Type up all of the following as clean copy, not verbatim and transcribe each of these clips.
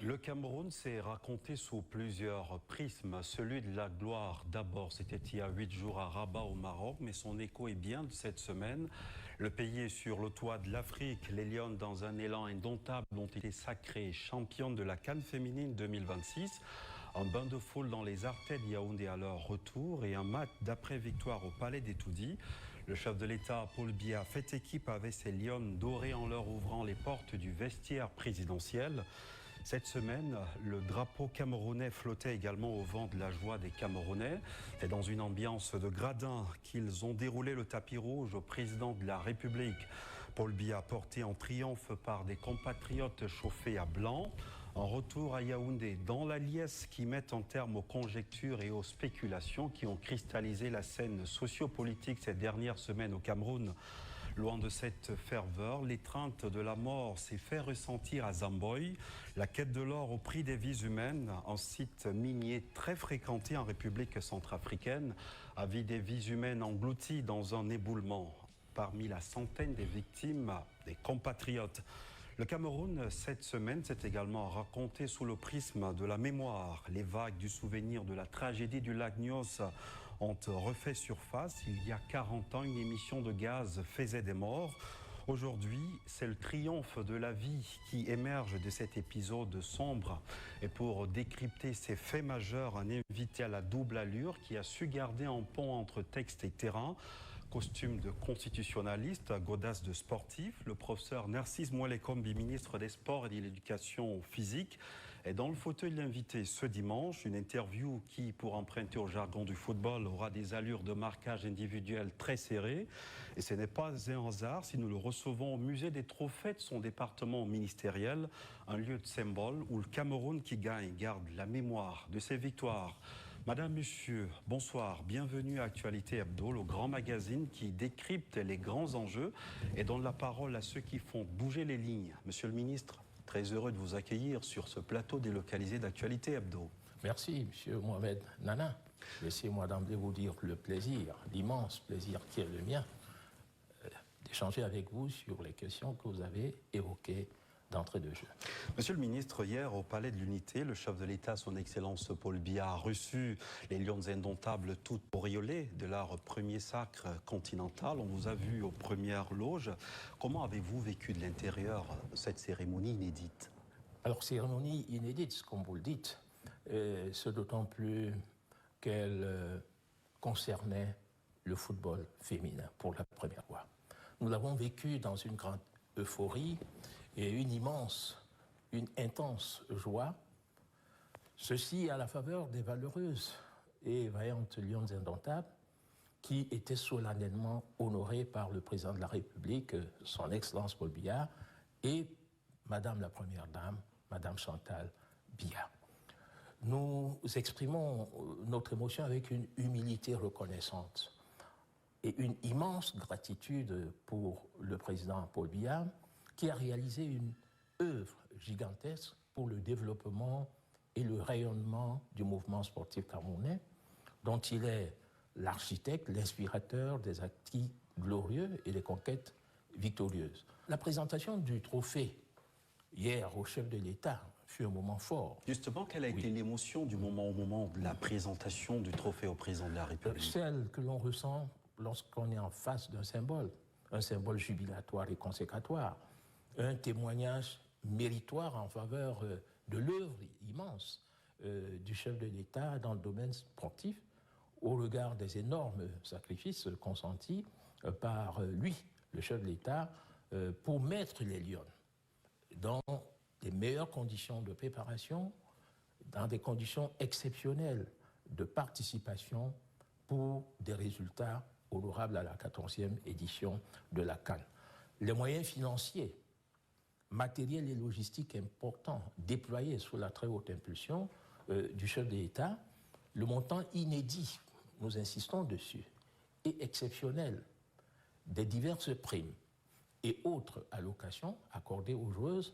Le Cameroun s'est raconté sous plusieurs prismes. Celui de la gloire, d'abord, c'était il y a 8 jours à Rabat au Maroc, mais son écho est bien de cette semaine. Le pays est sur le toit de l'Afrique. Les Lions, dans un élan indomptable, ont été sacrés championnes de la CAN féminine 2026. Un bain de foule dans les artères de Yaoundé à leur retour et un match d'après-victoire au Palais des Toudis. Le chef de l'État, Paul Biya, fait équipe avec ses Lions dorés en leur ouvrant les portes du vestiaire présidentiel. Cette semaine, le drapeau camerounais flottait également au vent de la joie des Camerounais. C'est dans une ambiance de gradin qu'ils ont déroulé le tapis rouge au président de la République. Paul Biya, porté en triomphe par des compatriotes chauffés à blanc. En retour à Yaoundé, dans la liesse qui met un terme aux conjectures et aux spéculations qui ont cristallisé la scène sociopolitique ces dernières semaines au Cameroun. Loin de cette ferveur, l'étreinte de la mort s'est fait ressentir à Zamboy. La quête de l'or au prix des vies humaines, un site minier très fréquenté en République centrafricaine, a vu des vies humaines englouties dans un éboulement. Parmi la centaine des victimes, des compatriotes. Le Cameroun, cette semaine, s'est également raconté sous le prisme de la mémoire. Les vagues du souvenir de la tragédie du lac Nyos ont refait surface. Il y a 40 ans, une émission de gaz faisait des morts. Aujourd'hui, c'est le triomphe de la vie qui émerge de cet épisode sombre. Et pour décrypter ces faits majeurs, un invité à la double allure qui a su garder un pont entre texte et terrain. Costume de constitutionnaliste, godasse de sportif, le professeur Narcisse Mouelekombi, ministre des Sports et de l'Éducation physique, est dans le fauteuil de l'invité ce dimanche. Une interview qui, pour emprunter au jargon du football, aura des allures de marquage individuel très serrées. Et ce n'est pas un hasard si nous le recevons au musée des trophées de son département ministériel, un lieu de symbole où le Cameroun qui gagne garde la mémoire de ses victoires. Madame, Monsieur, bonsoir, bienvenue à Actualité Hebdo, le grand magazine qui décrypte les grands enjeux et donne la parole à ceux qui font bouger les lignes. Monsieur le ministre, très heureux de vous accueillir sur ce plateau délocalisé d'Actualité Hebdo. Merci, Monsieur Mohamed Nana. Laissez-moi d'emblée vous dire le plaisir, l'immense plaisir qui est le mien, d'échanger avec vous sur les questions que vous avez évoquées d'entrée de jeu. Monsieur le ministre, hier au Palais de l'Unité, le chef de l'État, son Excellence Paul Biya, a reçu les Lions indomptables toutes auréolées de leur premier sacre continental. On vous a vu aux premières loges. Comment avez-vous vécu de l'intérieur cette cérémonie inédite? Alors, cérémonie inédite, comme vous le dites, c'est d'autant plus qu'elle concernait le football féminin pour la première fois. Nous l'avons vécu dans une grande euphorie et une intense joie. Ceci à la faveur des valeureuses et vaillantes Lions indomptables qui étaient solennellement honorées par le président de la République, son Excellence Paul Biya, et Madame la Première Dame, Madame Chantal Biya. Nous exprimons notre émotion avec une humilité reconnaissante et une immense gratitude pour le président Paul Biya, qui a réalisé une œuvre gigantesque pour le développement et le rayonnement du mouvement sportif camerounais, dont il est l'architecte, l'inspirateur des acquis glorieux et des conquêtes victorieuses. La présentation du trophée hier au chef de l'État fut un moment fort. Justement, quelle a été l'émotion du moment au moment de la présentation du trophée au président de la République? Celle que l'on ressent lorsqu'on est en face d'un symbole, un symbole jubilatoire et consécratoire, un témoignage méritoire en faveur de l'œuvre immense du chef de l'État dans le domaine sportif, au regard des énormes sacrifices consentis par lui, le chef de l'État, pour mettre les Lions dans les meilleures conditions de préparation, dans des conditions exceptionnelles de participation pour des résultats honorables à la 14e édition de la CAN. Les moyens financiers, matériels et logistiques importants déployés sous la très haute impulsion du chef de l'État, le montant inédit, nous insistons dessus, et exceptionnel des diverses primes et autres allocations accordées aux joueuses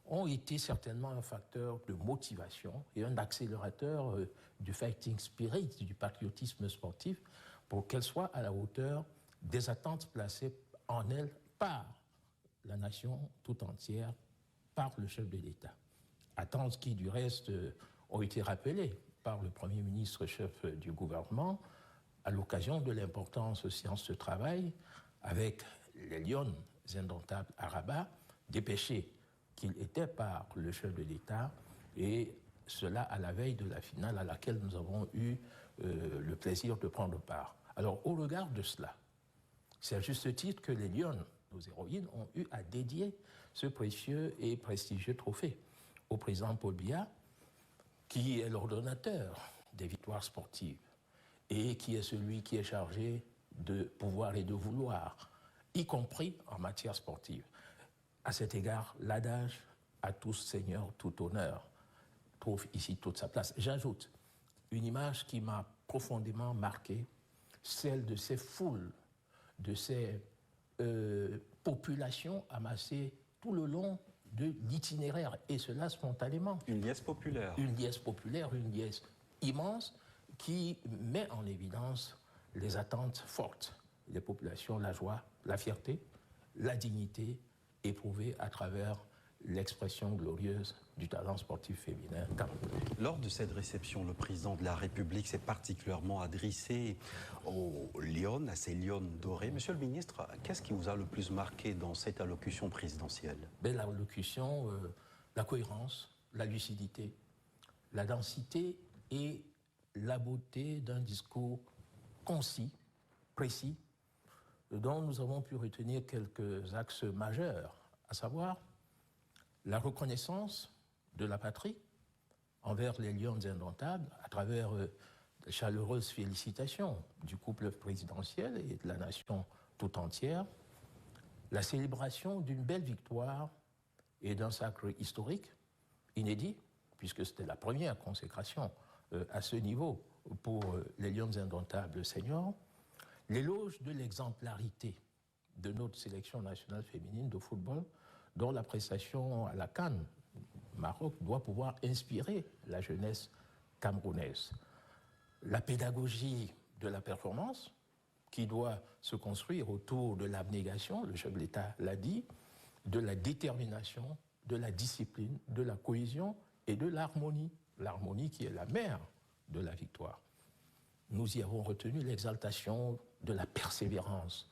ont été certainement un facteur de motivation et un accélérateur du fighting spirit, du patriotisme sportif, pour qu'elle soit à la hauteur des attentes placées en elle par la nation tout entière, par le chef de l'État. Attentes qui, du reste, ont été rappelées par le Premier ministre chef du gouvernement à l'occasion de l'importance séance de travail avec les Lions indomptables à Rabat, dépêchés qu'ils étaient par le chef de l'État, et cela à la veille de la finale à laquelle nous avons eu le plaisir de prendre part. Alors, au regard de cela, c'est à juste titre que les Lions, nos héroïnes, ont eu à dédier ce précieux et prestigieux trophée au président Paul Biya, qui est l'ordonnateur des victoires sportives et qui est celui qui est chargé de pouvoir et de vouloir, y compris en matière sportive. À cet égard, l'adage « à tous seigneurs, tout honneur » trouve ici toute sa place. J'ajoute une image qui m'a profondément marqué, celle de ces foules, de ces populations amassées tout le long de l'itinéraire, et cela spontanément. Une liesse populaire. Une liesse populaire, une liesse immense qui met en évidence les attentes fortes des populations, la joie, la fierté, la dignité éprouvée à travers l'expression glorieuse du talent sportif féminin camerounais. Lors de cette réception, le président de la République s'est particulièrement adressé aux Lions, à ces Lions dorés. Monsieur le ministre, qu'est-ce qui vous a le plus marqué dans cette allocution présidentielle? L'allocution, la cohérence, la lucidité, la densité et la beauté d'un discours concis, précis, dont nous avons pu retenir quelques axes majeurs, à savoir la reconnaissance de la patrie envers les Lions indomptables à travers de chaleureuses félicitations du couple présidentiel et de la nation tout entière, la célébration d'une belle victoire et d'un sacre historique inédit, puisque c'était la première consécration à ce niveau pour les Lions indomptables seniors, l'éloge de l'exemplarité de notre sélection nationale féminine de football, dont la prestation à la CAN Maroc doit pouvoir inspirer la jeunesse camerounaise. La pédagogie de la performance, qui doit se construire autour de l'abnégation, le chef de l'État l'a dit, de la détermination, de la discipline, de la cohésion et de l'harmonie. L'harmonie qui est la mère de la victoire. Nous y avons retenu l'exaltation de la persévérance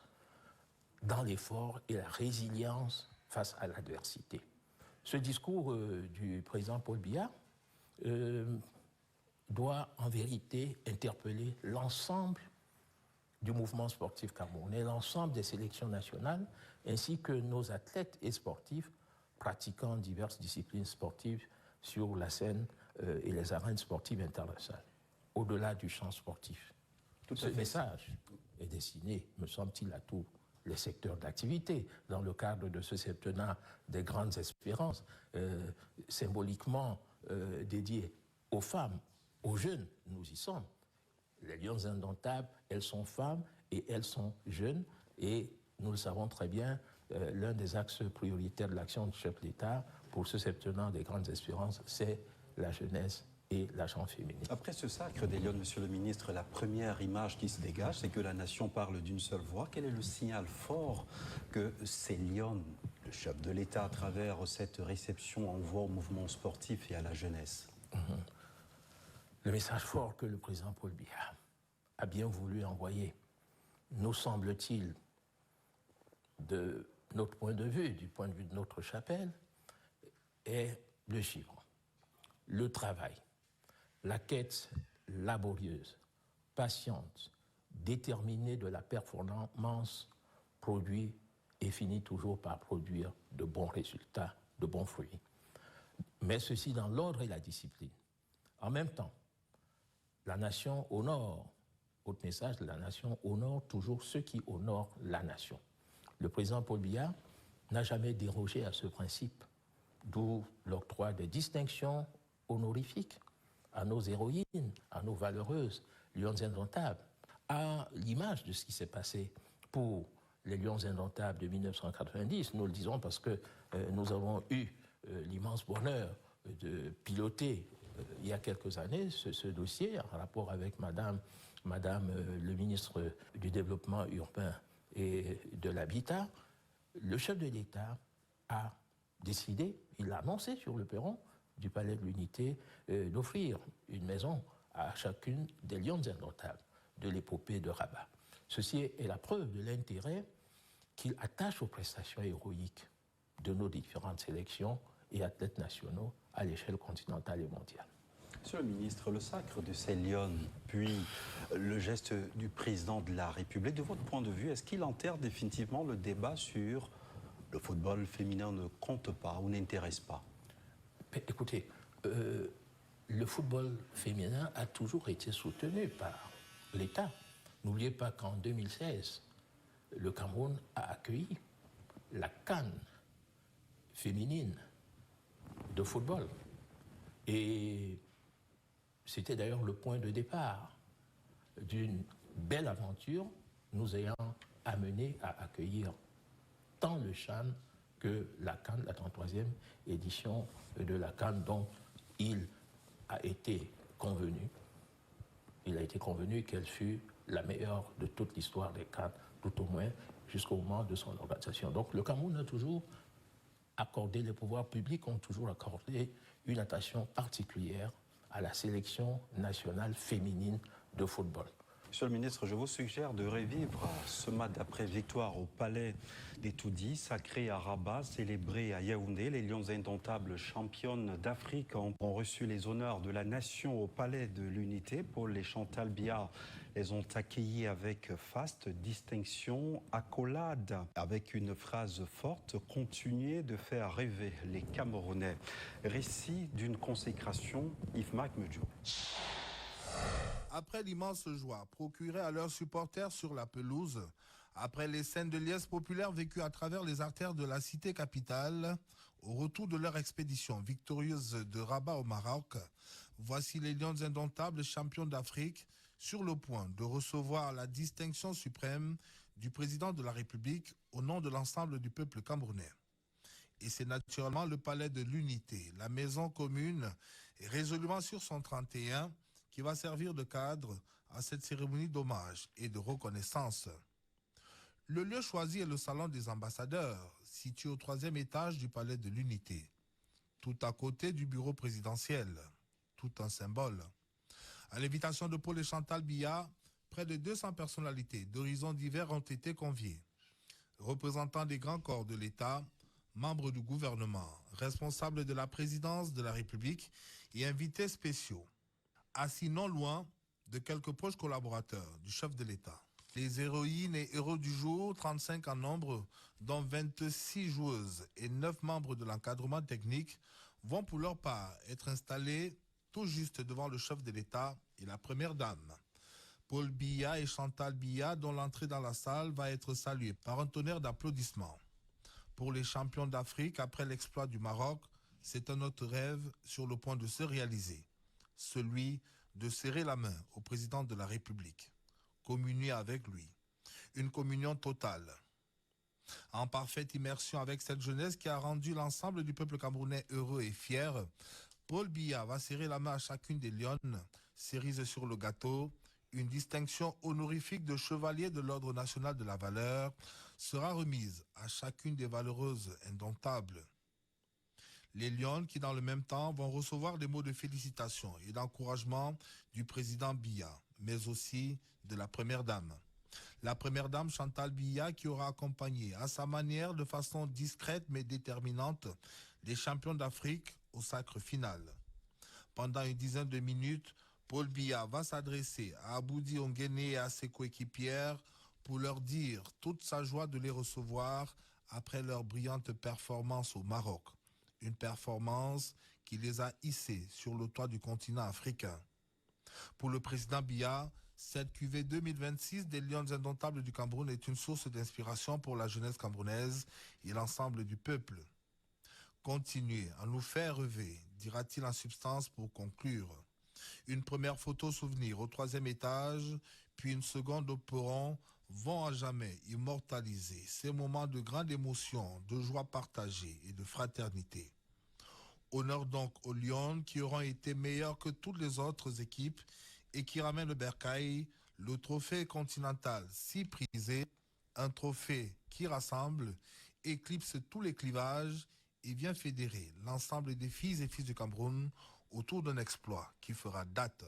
dans l'effort et la résilience face à l'adversité. Ce discours du président Paul Biya doit en vérité interpeller l'ensemble du mouvement sportif camerounais, l'ensemble des sélections nationales, ainsi que nos athlètes et sportifs pratiquant diverses disciplines sportives sur la scène et les arènes sportives internationales, au-delà du champ sportif. Ce message est destiné, me semble-t-il, à tous les secteurs d'activité, dans le cadre de ce septennat des grandes espérances, symboliquement dédié aux femmes, aux jeunes, nous y sommes. Les Lions indomptables, elles sont femmes et elles sont jeunes, et nous le savons très bien, l'un des axes prioritaires de l'action du chef de l'État pour ce septennat des grandes espérances, c'est la jeunesse et la gente féminine. Après ce sacre des Lions, monsieur le ministre, la première image qui se dégage, c'est que la nation parle d'une seule voix. Quel est le signal fort que ces Lions, le chef de l'État, à travers cette réception, envoie au mouvement sportif et à la jeunesse? Le message fort que le président Paul Biya a bien voulu envoyer, nous semble-t-il, de notre point de vue, du point de vue de notre chapelle, est le suivant. Le travail, la quête laborieuse, patiente, déterminée de la performance produit et finit toujours par produire de bons résultats, de bons fruits. Mais ceci dans l'ordre et la discipline. En même temps, la nation honore, autre message, la nation honore toujours ceux qui honorent la nation. Le président Paul Biya n'a jamais dérogé à ce principe, d'où l'octroi des distinctions honorifiques à nos héroïnes, à nos valeureuses Lions indomptables, à l'image de ce qui s'est passé pour les Lions indomptables de 1990. Nous le disons parce que nous avons eu l'immense bonheur de piloter il y a quelques années ce dossier en rapport avec Madame le ministre du Développement urbain et de l'Habitat. Le chef de l'État a décidé, il l'a annoncé sur le perron, du Palais de l'Unité d'offrir une maison à chacune des lions indomptables de l'épopée de Rabat. Ceci est la preuve de l'intérêt qu'il attache aux prestations héroïques de nos différentes sélections et athlètes nationaux à l'échelle continentale et mondiale. Monsieur le ministre, le sacre de ces lions, puis le geste du président de la République, de votre point de vue, est-ce qu'il enterre définitivement le débat sur le football féminin ne compte pas ou n'intéresse pas? Écoutez, le football féminin a toujours été soutenu par l'État. N'oubliez pas qu'en 2016, le Cameroun a accueilli la CAN féminine de football. Et c'était d'ailleurs le point de départ d'une belle aventure nous ayant amené à accueillir tant le CHAN que la CAN, la 33e édition de la CAN, dont il a été convenu qu'elle fut la meilleure de toute l'histoire des CAN, tout au moins jusqu'au moment de son organisation. Donc le Cameroun a toujours accordé, les pouvoirs publics ont toujours accordé une attention particulière à la sélection nationale féminine de football. Monsieur le ministre, je vous suggère de revivre ce match d'après-victoire au Palais des Toudis, sacré à Rabat, célébré à Yaoundé. Les Lions indomptables, championnes d'Afrique, ont reçu les honneurs de la nation au Palais de l'Unité. Paul et Chantal Biya les ont accueillis avec faste, distinction, accolade, avec une phrase forte: continuez de faire rêver les Camerounais. Récit d'une consécration, Yves-Marc Medjo. Après l'immense joie procurée à leurs supporters sur la pelouse, après les scènes de liesse populaire vécues à travers les artères de la cité capitale, au retour de leur expédition victorieuse de Rabat au Maroc, voici les Lions indomptables, champions d'Afrique, sur le point de recevoir la distinction suprême du président de la République au nom de l'ensemble du peuple camerounais. Et c'est naturellement le Palais de l'Unité, la maison commune, résolument sur son 31, qui va servir de cadre à cette cérémonie d'hommage et de reconnaissance. Le lieu choisi est le salon des ambassadeurs, situé au 3e étage du Palais de l'Unité, tout à côté du bureau présidentiel, tout un symbole. À l'invitation de Paul et Chantal Biya, près de 200 personnalités d'horizons divers ont été conviées. Représentants des grands corps de l'État, membres du gouvernement, responsables de la présidence de la République et invités spéciaux. Assis non loin de quelques proches collaborateurs du chef de l'État. Les héroïnes et héros du jour, 35 en nombre, dont 26 joueuses et 9 membres de l'encadrement technique, vont pour leur part être installés tout juste devant le chef de l'État et la première dame. Paul Biya et Chantal Biya, dont l'entrée dans la salle va être saluée par un tonnerre d'applaudissements. Pour les champions d'Afrique, après l'exploit du Maroc, c'est un autre rêve sur le point de se réaliser. Celui de serrer la main au président de la République, communier avec lui, une communion totale. En parfaite immersion avec cette jeunesse qui a rendu l'ensemble du peuple camerounais heureux et fier, Paul Biya va serrer la main à chacune des lionnes, cerise sur le gâteau. Une distinction honorifique de chevalier de l'Ordre national de la valeur sera remise à chacune des valeureuses indomptables. Les Lions qui, dans le même temps, vont recevoir des mots de félicitations et d'encouragement du président Biya, mais aussi de la première dame. La première dame Chantal Biya qui aura accompagné à sa manière, de façon discrète mais déterminante, les champions d'Afrique au sacre final. Pendant une dizaine de minutes, Paul Biya va s'adresser à Aboudi Onguene et à ses coéquipières pour leur dire toute sa joie de les recevoir après leur brillante performance au Maroc. Une performance qui les a hissés sur le toit du continent africain. Pour le président Biya, cette cuvée 2026 des Lions indomptables du Cameroun est une source d'inspiration pour la jeunesse camerounaise et l'ensemble du peuple. Continuez à nous faire rêver, dira-t-il en substance pour conclure. Une première photo souvenir au 3e étage, puis une seconde au perron vont à jamais immortaliser ces moments de grande émotion, de joie partagée et de fraternité. Honneur donc aux Lions qui auront été meilleurs que toutes les autres équipes et qui ramènent le bercail, le trophée continental si prisé, un trophée qui rassemble, éclipse tous les clivages et vient fédérer l'ensemble des filles et fils du Cameroun autour d'un exploit qui fera date.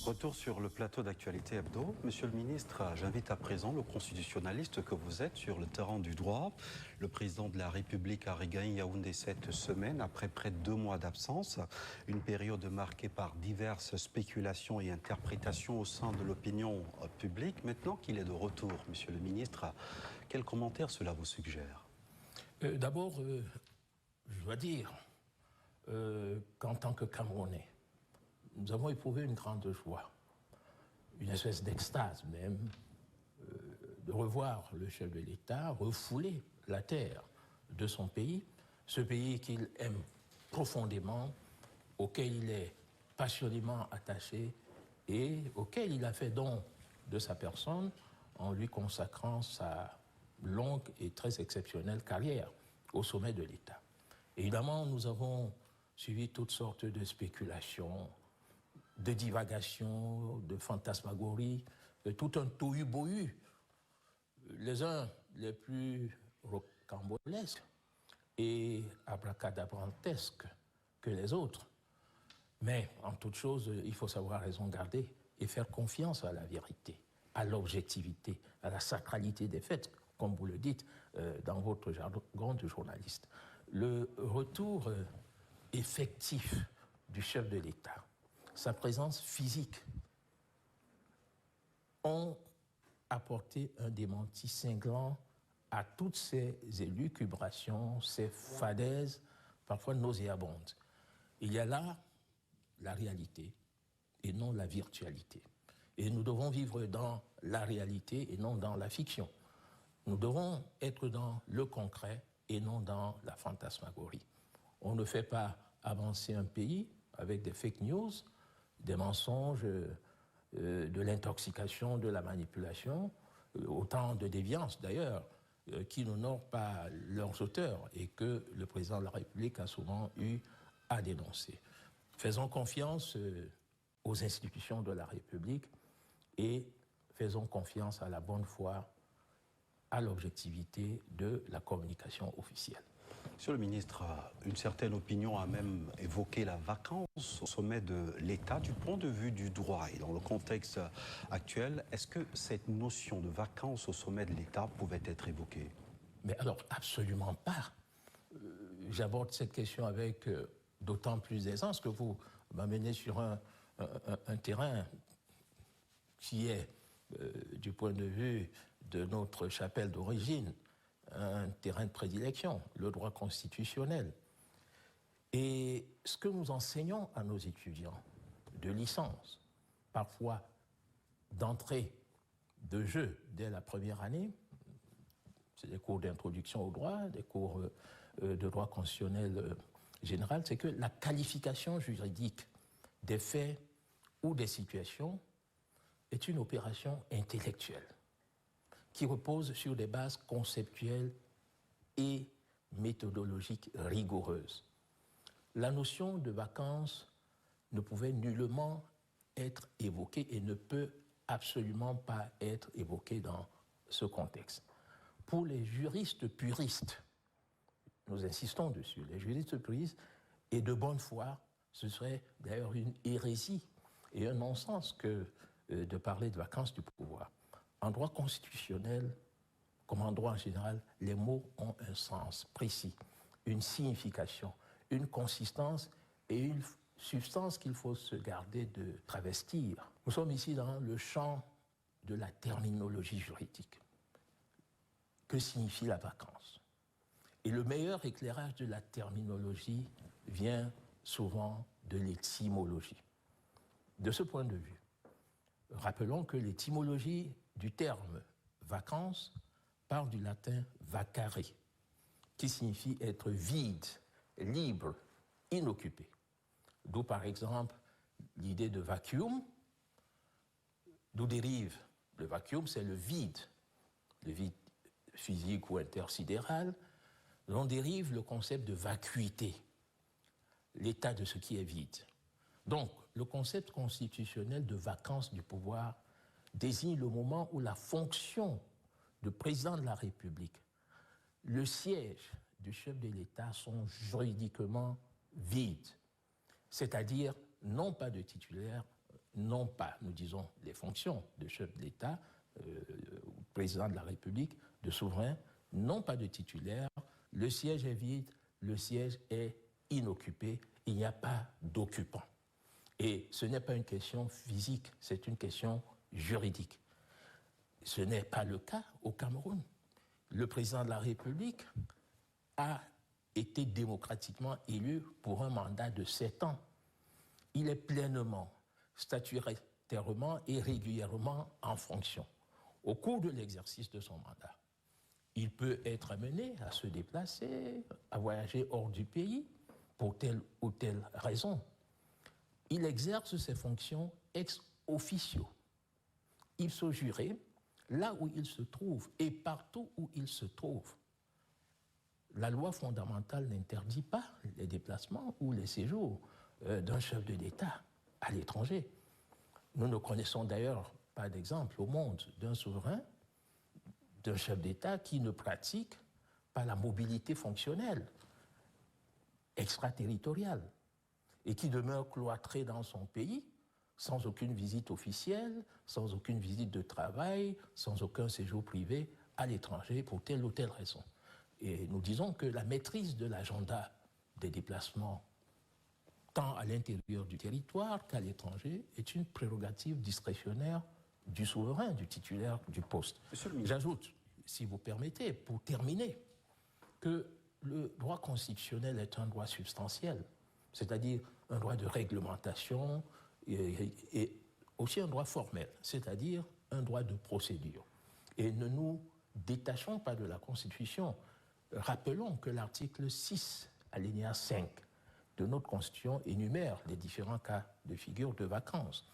Retour sur le plateau d'Actualité Hebdo. Monsieur le ministre, j'invite à présent le constitutionnaliste que vous êtes sur le terrain du droit. Le président de la République a regagné Yaoundé cette semaine après près de 2 mois d'absence. Une période marquée par diverses spéculations et interprétations au sein de l'opinion publique. Maintenant qu'il est de retour, monsieur le ministre, quel commentaire cela vous suggère? D'abord, je dois dire qu'en tant que Camerounais, nous avons éprouvé une grande joie, une espèce d'extase même, de revoir le chef de l'État refouler la terre de son pays, ce pays qu'il aime profondément, auquel il est passionnément attaché et auquel il a fait don de sa personne en lui consacrant sa longue et très exceptionnelle carrière au sommet de l'État. Évidemment, nous avons suivi toutes sortes de spéculations, de divagations, de fantasmagories, de tout un tohu-bohu, les uns les plus rocambolesques et abracadabrantesques que les autres. Mais en toute chose, il faut savoir raison garder et faire confiance à la vérité, à l'objectivité, à la sacralité des faits, comme vous le dites dans votre jargon de journaliste. Le retour effectif du chef de l'État, sa présence physique, ont apporté un démenti cinglant à toutes ces élucubrations, ces fadaises, parfois nauséabondes. Il y a là la réalité et non la virtualité. Et nous devons vivre dans la réalité et non dans la fiction. Nous devons être dans le concret et non dans la fantasmagorie. On ne fait pas avancer un pays avec des fake news, des mensonges, de l'intoxication, de la manipulation, autant de déviances d'ailleurs, qui n'honorent pas leurs auteurs et que le président de la République a souvent eu à dénoncer. Faisons confiance aux institutions de la République et faisons confiance à la bonne foi, à l'objectivité de la communication officielle. Monsieur le ministre, une certaine opinion a même évoqué la vacance au sommet de l'État. Du point de vue du droit et dans le contexte actuel, est-ce que cette notion de vacance au sommet de l'État pouvait être évoquée? Mais alors, absolument pas. J'aborde cette question avec d'autant plus d'aisance que vous m'amenez sur un terrain qui est, du point de vue de notre chapelle d'origine, un terrain de prédilection, le droit constitutionnel. Et ce que nous enseignons à nos étudiants de licence, parfois d'entrée de jeu dès la première année, c'est des cours d'introduction au droit, des cours de droit constitutionnel général, c'est que la qualification juridique des faits ou des situations est une opération intellectuelle qui repose sur des bases conceptuelles et méthodologiques rigoureuses. La notion de vacance ne pouvait nullement être évoquée et ne peut absolument pas être évoquée dans ce contexte. Pour les juristes puristes, nous insistons dessus, les juristes puristes, et de bonne foi, ce serait d'ailleurs une hérésie et un non-sens que de parler de vacance du pouvoir. En droit constitutionnel, comme en droit en général, les mots ont un sens précis, une signification, une consistance et une substance qu'il faut se garder de travestir. Nous sommes ici dans le champ de la terminologie juridique. Que signifie la vacance? Et le meilleur éclairage de la terminologie vient souvent de l'étymologie. De ce point de vue, rappelons que l'étymologie du terme vacances part du latin vacare, qui signifie être vide, libre, inoccupé. D'où par exemple l'idée de vacuum, d'où dérive le vacuum, c'est le vide physique ou intersidéral, dont dérive le concept de vacuité, l'état de ce qui est vide. Donc, le concept constitutionnel de vacance du pouvoir désigne le moment où la fonction de président de la République le siège du chef de l'État sont juridiquement vides, c'est-à-dire non pas de titulaire, non pas, nous disons, les fonctions de chef de l'État, président de la République, de souverain, non pas de titulaire, le siège est vide, le siège est inoccupé, il n'y a pas d'occupant. Et ce n'est pas une question physique, c'est une question juridique. Ce n'est pas le cas au Cameroun. Le président de la République a été démocratiquement élu pour un mandat de 7 ans. Il est pleinement, statutairement et régulièrement en fonction. Au cours de l'exercice de son mandat, il peut être amené à se déplacer, à voyager hors du pays pour telle ou telle raison. Il exerce ses fonctions ex officio. Il se jurait là où il se trouve et partout où il se trouve. La loi fondamentale n'interdit pas les déplacements ou les séjours d'un chef de l'État à l'étranger. Nous ne connaissons d'ailleurs pas d'exemple au monde d'un souverain, d'un chef d'État qui ne pratique pas la mobilité fonctionnelle extraterritoriale et qui demeure cloîtré dans son pays sans aucune visite officielle, sans aucune visite de travail, sans aucun séjour privé à l'étranger pour telle ou telle raison. Et nous disons que la maîtrise de l'agenda des déplacements tant à l'intérieur du territoire qu'à l'étranger est une prérogative discrétionnaire du souverain, du titulaire du poste. J'ajoute, si vous permettez, pour terminer, que le droit constitutionnel est un droit substantiel, c'est-à-dire un droit de réglementation et aussi un droit formel, c'est-à-dire un droit de procédure. Et ne nous détachons pas de la Constitution. Rappelons que l'article 6, alinéa 5 de notre Constitution énumère les différents cas de figure de vacances.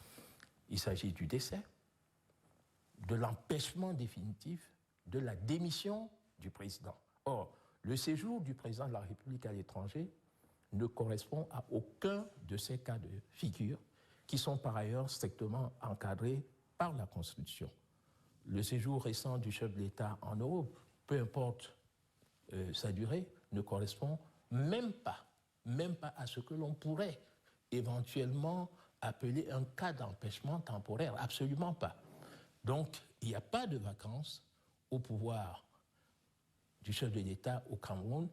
Il s'agit du décès, de l'empêchement définitif, de la démission du président. Or, le séjour du président de la République à l'étranger ne correspond à aucun de ces cas de figure qui sont par ailleurs strictement encadrés par la Constitution. Le séjour récent du chef de l'État en Europe, peu importe sa durée, ne correspond même pas à ce que l'on pourrait éventuellement appeler un cas d'empêchement temporaire, absolument pas. Donc, il n'y a pas de vacances au pouvoir du chef de l'État au Cameroun,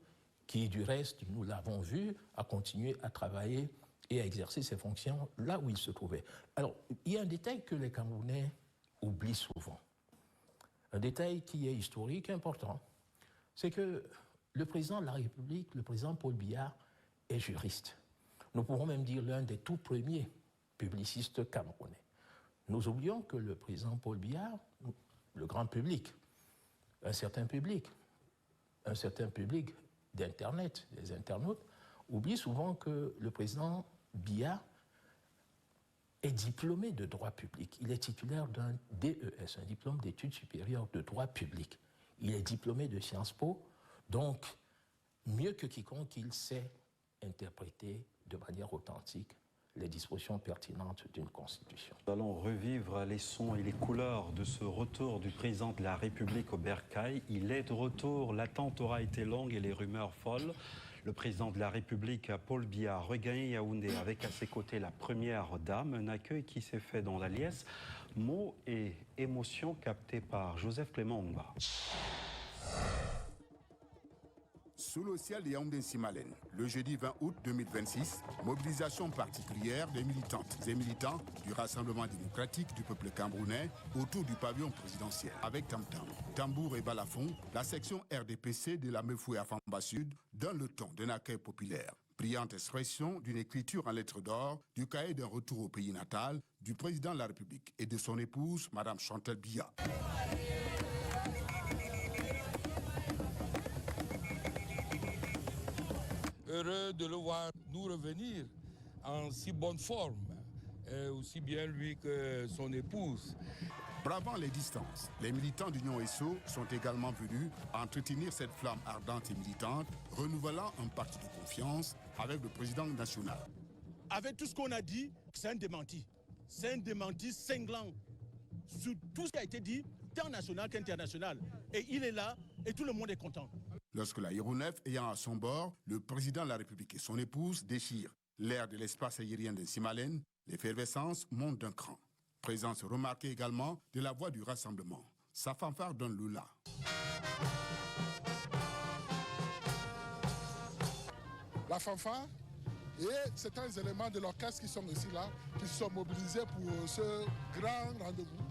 qui, du reste, nous l'avons vu, a continué à travailler et à exercer ses fonctions là où il se trouvait. Alors, il y a un détail que les Camerounais oublient souvent. Un détail qui est historique, important. C'est que le président de la République, le président Paul Biya, est juriste. Nous pourrons même dire l'un des tout premiers publicistes camerounais. Nous oublions que le président Paul Biya, le grand public, un certain public d'Internet, des internautes, oublie souvent que le président Biya est diplômé de droit public. Il est titulaire d'un DES, un diplôme d'études supérieures de droit public. Il est diplômé de Sciences Po, donc mieux que quiconque, il sait interpréter de manière authentique les dispositions pertinentes d'une constitution. Nous allons revivre les sons et les couleurs de ce retour du président de la République au bercail. Il est de retour, l'attente aura été longue et les rumeurs folles. Le président de la République, Paul Biya, a regagné Yaoundé avec à ses côtés la première dame, un accueil qui s'est fait dans la liesse. Mots et émotions captés par Joseph Clément Ngba. Sous le ciel de Yaoundé-Simalène, le jeudi 20 août 2026, mobilisation particulière des militantes et militants du Rassemblement démocratique du peuple camerounais autour du pavillon présidentiel. Avec tam-tam, tambour et balafon, la section RDPC de la Mefoué à Famba Sud donne le ton d'un accueil populaire. Brillante expression d'une écriture en lettres d'or du cahier d'un retour au pays natal du président de la République et de son épouse, Madame Chantal Biya. Heureux de le voir nous revenir en si bonne forme, aussi bien lui que son épouse. Bravant les distances, les militants d'Union SO sont également venus entretenir cette flamme ardente et militante, renouvelant un parti de confiance avec le président national. Avec tout ce qu'on a dit, c'est un démenti. C'est un démenti cinglant sur tout ce qui a été dit, tant national qu'international. Et il est là et tout le monde est content. lorsque l'aéronef ayant à son bord le président de la République et son épouse déchire l'air de l'espace aérien de Simalène, l'effervescence monte d'un cran. Présence remarquée également de la voix du rassemblement. Sa fanfare donne le là. La fanfare et certains éléments de l'orchestre qui sont ici là, qui se sont mobilisés pour ce grand rendez-vous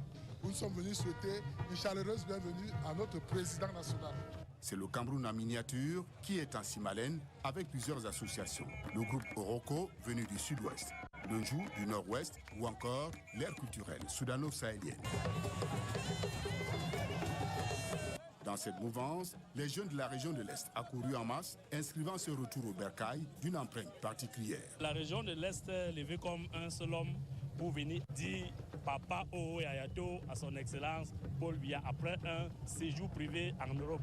où nous sommes venus souhaiter une chaleureuse bienvenue à notre président national. C'est le Cameroun en miniature qui est en Simalène avec plusieurs associations. Le groupe Oroco venu du sud-ouest, le Jou du nord-ouest ou encore l'aire culturelle soudano-sahélienne. Dans cette mouvance, les jeunes de la région de l'Est accourus en masse, inscrivant ce retour au bercail d'une empreinte particulière. La région de l'Est est levée comme un seul homme pour venir dire Papa Oho Yayato à son Excellence Paul Biya après un séjour privé en Europe.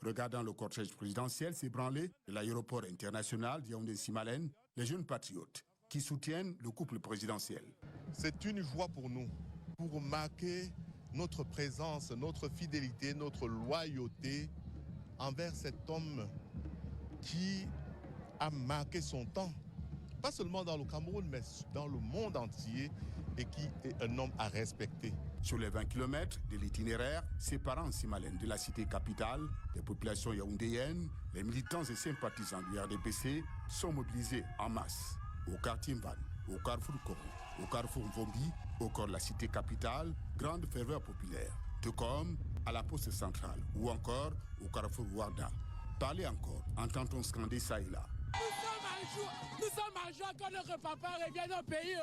Regardant le cortège présidentiel s'ébranler de l'aéroport international d'Yaoundé-Simalène, les jeunes patriotes qui soutiennent le couple présidentiel. C'est une joie pour nous, pour marquer notre présence, notre fidélité, notre loyauté envers cet homme qui a marqué son temps, pas seulement dans le Cameroun, mais dans le monde entier, et qui est un homme à respecter. Sur les 20 km de l'itinéraire séparant Simalène de la cité capitale, les populations yaoundéennes, les militants et sympathisants du RDPC sont mobilisés en masse. Au quartier Mvan, au carrefour Koro, au carrefour Mvombi, au corps de la cité capitale, grande ferveur populaire. Tout comme à la poste centrale ou encore au carrefour Ouarda. Parlez encore, entend-on scander ça et là. Nous sommes en joie quand notre papa revient au pays.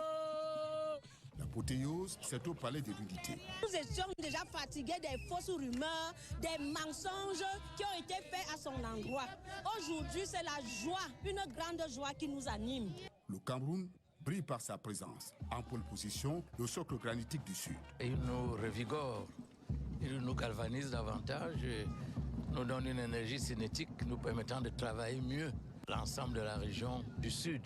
L'apothéose, c'est au palais de l'unité. Nous étions déjà fatigués des fausses rumeurs, des mensonges qui ont été faits à son endroit. Aujourd'hui, c'est la joie, une grande joie qui nous anime. Le Cameroun brille par sa présence. En pole position, le socle granitique du Sud. Il nous revigore, il nous galvanise davantage, et nous donne une énergie cinétique nous permettant de travailler mieux l'ensemble de la région du Sud.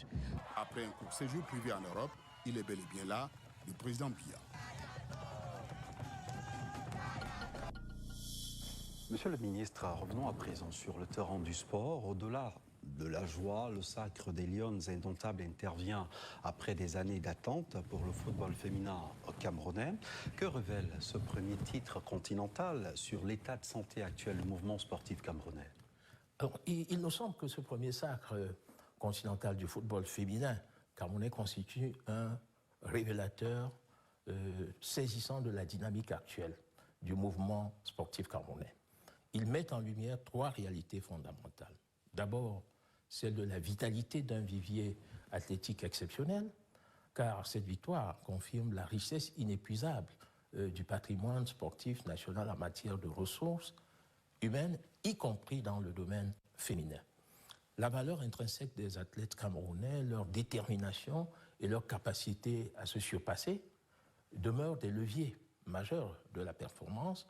Après un court séjour privé en Europe, il est bel et bien là, le président Biya. Monsieur le ministre, revenons à présent sur le terrain du sport. Au-delà de la joie, le sacre des Lions indomptables intervient après des années d'attente pour le football féminin camerounais. Que révèle ce premier titre continental sur l'état de santé actuel du mouvement sportif camerounais? Alors, il nous semble que ce premier sacre continental du football féminin camerounais constitue un révélateur saisissant de la dynamique actuelle du mouvement sportif camerounais. Il met en lumière trois réalités fondamentales. D'abord, celle de la vitalité d'un vivier athlétique exceptionnel, car cette victoire confirme la richesse inépuisable du patrimoine sportif national en matière de ressources humaines, y compris dans le domaine féminin. La valeur intrinsèque des athlètes camerounais, leur détermination et leur capacité à se surpasser demeurent des leviers majeurs de la performance,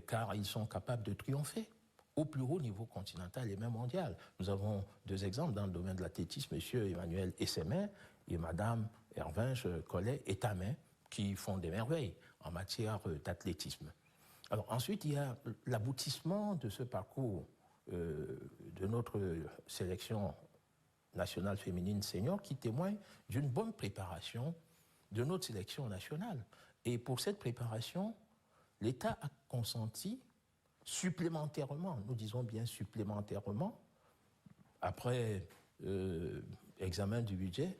car ils sont capables de triompher au plus haut niveau continental et même mondial. Nous avons deux exemples dans le domaine de l'athlétisme, M. Emmanuel Essemen et Mme Hervinge Collet-Etamin, qui font des merveilles en matière d'athlétisme. Alors ensuite, il y a l'aboutissement de ce parcours de notre sélection nationale féminine senior qui témoigne d'une bonne préparation de notre sélection nationale. Et pour cette préparation, l'État a consenti supplémentairement, nous disons bien supplémentairement, après examen du budget,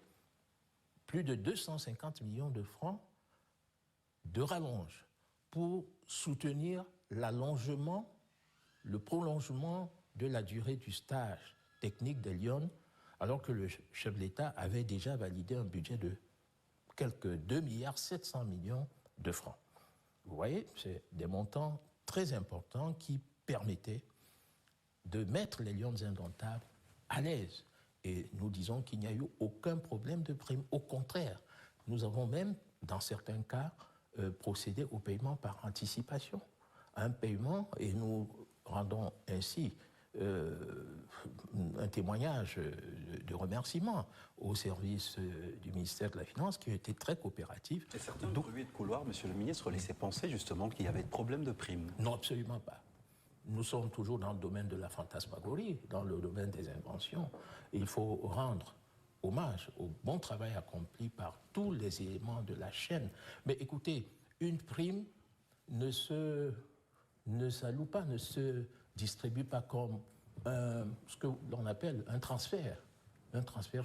plus de 250 millions de francs de rallonge pour soutenir l'allongement, le prolongement de la durée du stage technique des Lions, alors que le chef de l'État avait déjà validé un budget de quelques 2,7 milliards de francs. Vous voyez, c'est des montants très importants qui permettaient de mettre les Lions indomptables à l'aise. Et nous disons qu'il n'y a eu aucun problème de prime. Au contraire, nous avons même, dans certains cas, procédé au paiement par anticipation. Un paiement, et nous rendons ainsi un témoignage de remerciement au service du ministère de la Finance qui a été très coopératif. Et certains bruits de couloir, monsieur le ministre, laissaient penser justement qu'il y avait de problèmes de primes. Non, absolument pas. nous sommes toujours dans le domaine de la fantasmagorie, dans le domaine des inventions. Il faut rendre hommage au bon travail accompli par tous les éléments de la chaîne. Mais écoutez, une prime ne s'alloue pas, ne se distribue pas comme ce que l'on appelle un transfert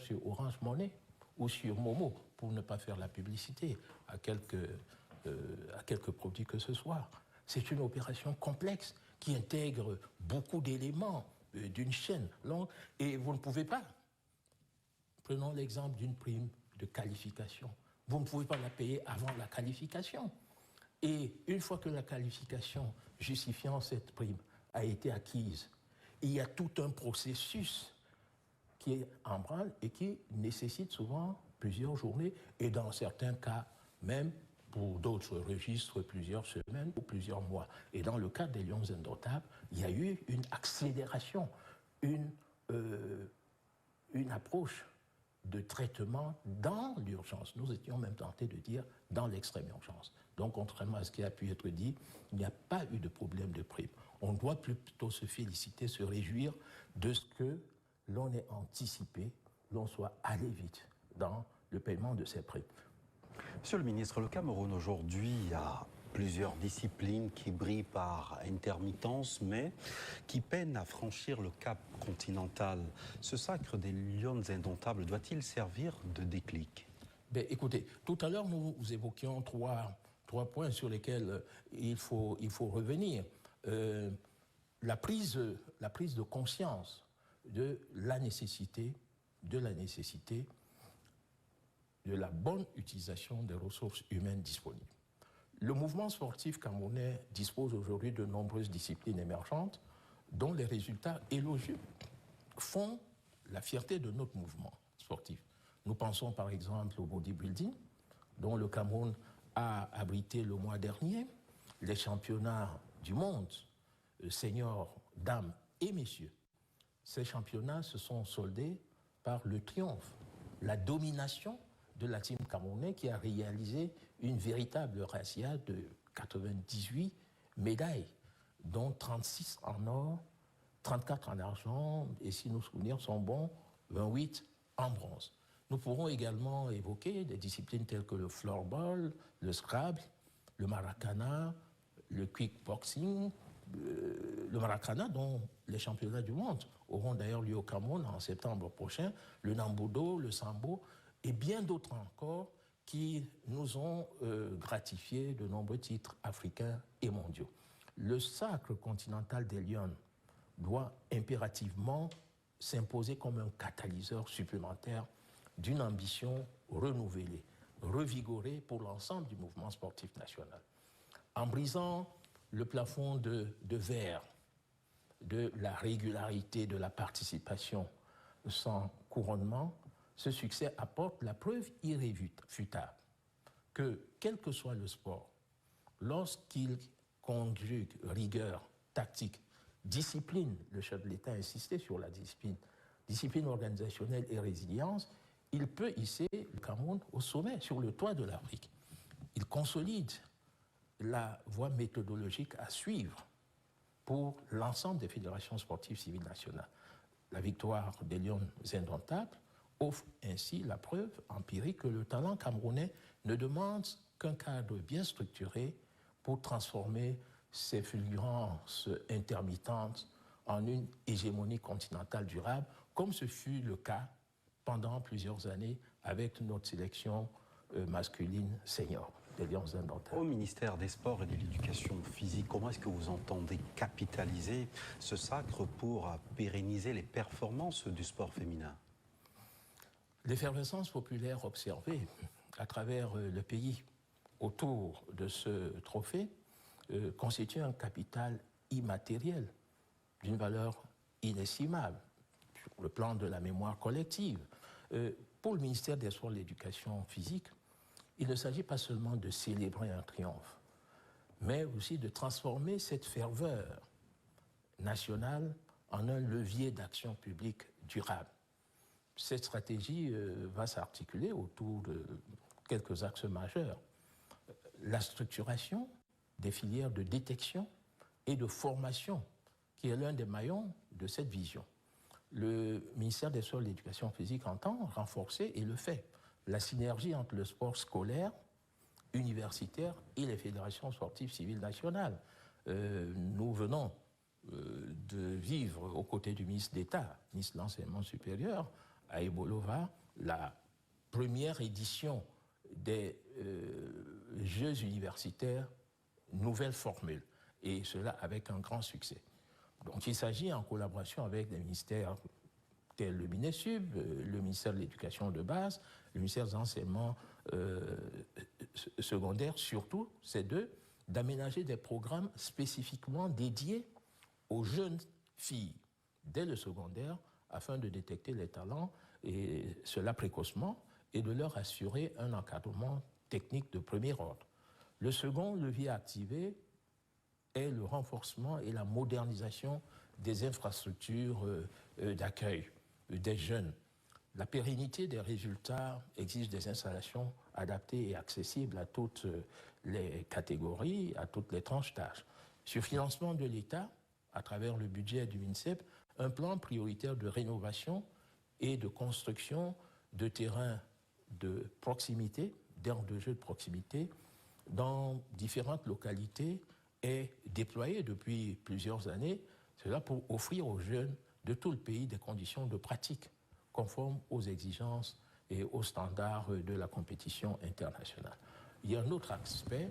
sur Orange Money ou sur Momo, pour ne pas faire la publicité à quelques produits que ce soit. C'est une opération complexe qui intègre beaucoup d'éléments d'une chaîne longue, et vous ne pouvez pas. Prenons l'exemple d'une prime de qualification. Vous ne pouvez pas la payer avant la qualification. Et une fois que la qualification justifiant cette prime a été acquise, il y a tout un processus qui est en branle et qui nécessite souvent plusieurs journées et dans certains cas même, pour d'autres registres, plusieurs semaines ou plusieurs mois. Et dans le cas des Lions Indomptables, il y a eu une accélération, une approche de traitement dans l'urgence. Nous étions même tentés de dire dans l'extrême urgence. Donc, contrairement à ce qui a pu être dit, il n'y a pas eu de problème de prime. On doit plutôt se féliciter, se réjouir de ce que l'on ait anticipé, l'on soit allé vite dans le paiement de ces primes. Monsieur le ministre, le Cameroun aujourd'hui a plusieurs disciplines qui brillent par intermittence, mais qui peinent à franchir le cap continental. Ce sacre des Lions Indomptables doit-il servir de déclic? Ben, écoutez, tout à l'heure, nous évoquions trois points sur lesquels il faut revenir. La prise de conscience de la nécessité de la bonne utilisation des ressources humaines disponibles. Le mouvement sportif camerounais dispose aujourd'hui de nombreuses disciplines émergentes dont les résultats élogieux font la fierté de notre mouvement sportif. Nous pensons par exemple au bodybuilding, dont le Cameroun a abrité le mois dernier les championnats du monde, seniors, dames et messieurs. Ces championnats se sont soldés par le triomphe, la domination de la team camerounaise qui a réalisé une véritable razzia de 98 médailles, dont 36 en or, 34 en argent, et si nos souvenirs sont bons, 28 en bronze. Nous pourrons également évoquer des disciplines telles que le floorball, le Scrabble, le maracana, le kickboxing, le maracana dont les championnats du monde auront d'ailleurs lieu au Cameroun en septembre prochain, le nambudo, le sambo et bien d'autres encore qui nous ont gratifié de nombreux titres africains et mondiaux. Le sacre continental des Lions doit impérativement s'imposer comme un catalyseur supplémentaire d'une ambition renouvelée, revigorée pour l'ensemble du mouvement sportif national. En brisant le plafond de verre de la régularité de la participation sans couronnement, ce succès apporte la preuve irréfutable que, quel que soit le sport, lorsqu'il conjugue rigueur, tactique, discipline, le chef de l'État a insisté sur la discipline organisationnelle et résilience, il peut hisser le Cameroun au sommet, sur le toit de l'Afrique. Il consolide la voie méthodologique à suivre pour l'ensemble des fédérations sportives civiles nationales. La victoire des Lions Indomptables offre ainsi la preuve empirique que le talent camerounais ne demande qu'un cadre bien structuré pour transformer ces fulgurances intermittentes en une hégémonie continentale durable, comme ce fut le cas pendant plusieurs années avec notre sélection masculine senior des Lions Indomptables. Au ministère des Sports et de l'Éducation physique, comment est-ce que vous entendez capitaliser ce sacre pour pérenniser les performances du sport féminin? L'effervescence populaire observée à travers le pays autour de ce trophée constitue un capital immatériel d'une valeur inestimable sur le plan de la mémoire collective. Pour le ministère des Sports et de l'Éducation physique, il ne s'agit pas seulement de célébrer un triomphe, mais aussi de transformer cette ferveur nationale en un levier d'action publique durable. Cette stratégie va s'articuler autour de quelques axes majeurs. La structuration des filières de détection et de formation qui est l'un des maillons de cette vision. Le ministère des Sports et de l'Éducation physique entend renforcer, et le fait, la synergie entre le sport scolaire, universitaire et les fédérations sportives civiles nationales. Nous venons de vivre aux côtés du ministre d'État, ministre de l'Enseignement supérieur, à Ebolova, la première édition des Jeux universitaires nouvelle formule, et cela avec un grand succès. Donc il s'agit, en collaboration avec des ministères tels le MINESUB, le ministère de l'Éducation de base, le ministère des Enseignements secondaires, surtout ces deux, d'aménager des programmes spécifiquement dédiés aux jeunes filles dès le secondaire afin de détecter les talents, et cela précocement, et de leur assurer un encadrement technique de premier ordre. Le second levier activé est le renforcement et la modernisation des infrastructures d'accueil des jeunes. La pérennité des résultats exige des installations adaptées et accessibles à toutes les catégories, à toutes les tranches d'âge. Sur financement de l'État, à travers le budget du MINSEP, un plan prioritaire de rénovation et de construction de terrains de proximité, d'aires de jeux de proximité, dans différentes localités est déployé depuis plusieurs années, cela pour offrir aux jeunes de tout le pays des conditions de pratique conformes aux exigences et aux standards de la compétition internationale. Il y a un autre aspect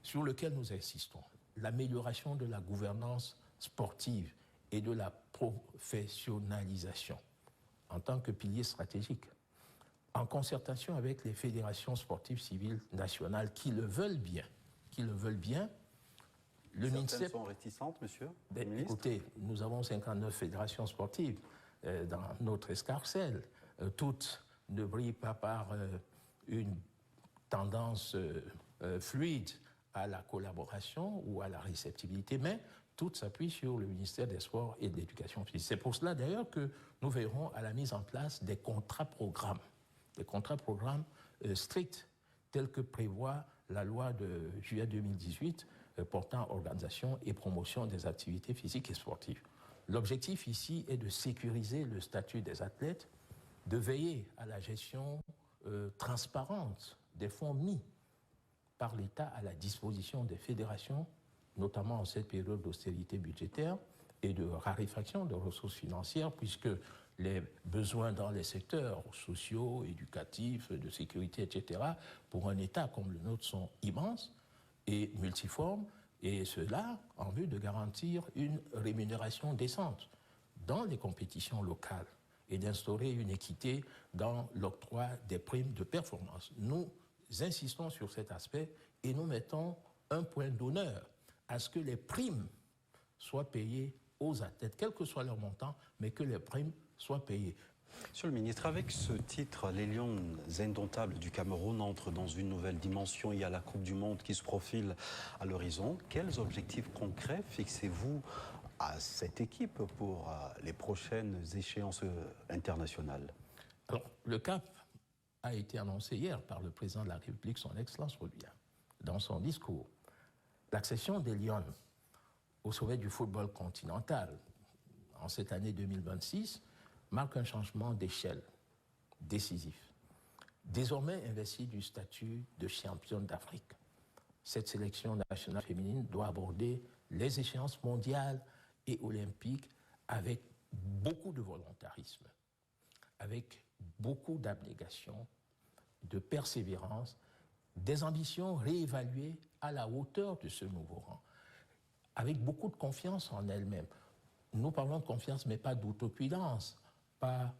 sur lequel nous insistons, l'amélioration de la gouvernance sportive et de la professionnalisation en tant que pilier stratégique, en concertation avec les fédérations sportives civiles nationales qui le veulent bien, le MINSEP sont réticentes, monsieur le ministre? Écoutez, nous avons 59 fédérations sportives dans notre escarcelle. Toutes ne brillent pas par une tendance fluide à la collaboration ou à la réceptivité, mais toutes s'appuient sur le ministère des Sports et de l'Éducation physique. C'est pour cela d'ailleurs que nous verrons à la mise en place des contrats-programmes stricts, tels que prévoit la loi de juillet 2018 portant organisation et promotion des activités physiques et sportives. L'objectif ici est de sécuriser le statut des athlètes, de veiller à la gestion transparente des fonds mis par l'État à la disposition des fédérations, notamment en cette période d'austérité budgétaire et de raréfaction de ressources financières, puisque les besoins dans les secteurs sociaux, éducatifs, de sécurité, etc., pour un État comme le nôtre sont immenses et multiformes, et cela en vue de garantir une rémunération décente dans les compétitions locales et d'instaurer une équité dans l'octroi des primes de performance. Nous insistons sur cet aspect et nous mettons un point d'honneur à ce que les primes soient payées aux athlètes, quel que soit leur montant, mais que les primes soient payées. Monsieur le ministre, avec ce titre, les Lions indomptables du Cameroun entrent dans une nouvelle dimension. Il y a la Coupe du Monde qui se profile à l'horizon. Quels objectifs concrets fixez-vous à cette équipe pour les prochaines échéances internationales? Alors, le cap a été annoncé hier par le président de la République, son Excellence Robia, dans son discours. L'accession des Lions au sommet du football continental en cette année 2026 marque un changement d'échelle décisif. Désormais investi du statut de championne d'Afrique, cette sélection nationale féminine doit aborder les échéances mondiales et olympiques avec beaucoup de volontarisme, avec beaucoup d'abnégation, de persévérance, des ambitions réévaluées à la hauteur de ce nouveau rang, avec beaucoup de confiance en elle-même. Nous parlons de confiance, mais pas d'autocuidance, pas